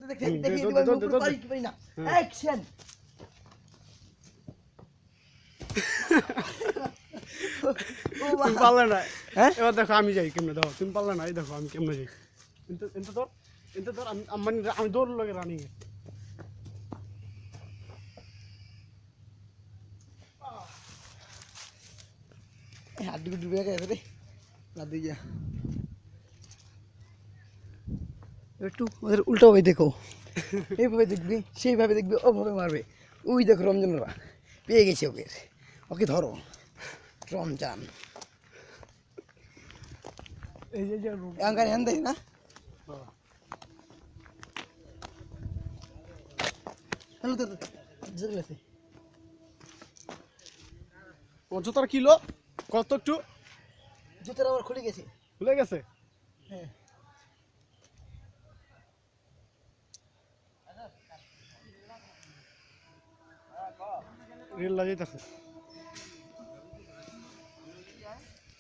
দেখিয়ে দিব আমি উপরে পারি কি পারি না অ্যাকশন তুমি পারলে না হ্যাঁ এবার দেখো আমি যাই কেমনে দাও তুমি পারলে না এই দেখো আমি কেমনে যাই কিন্তু ধর আমি দৌড় লাগে রানিং এ হাত ডুবে ডুবে গেছে রে না দিয়া একটু ওদের উল্টো ভাবে দেখো এইভাবে দেখবি সেইভাবে দেখবি ওভাবে মারবে ওই দেখো রমজানরা পেয়ে গেছে ওকে ওকে ধরো রমজান এই যে আঙ্গার হ্যান দেয় না হ্যালো তো জোরে আছে জুতার কিলো কত একটু জুতার আবার খুলে গেছে খুলে গেছে হ্যাঁ রেল লাগিয়ে দেখো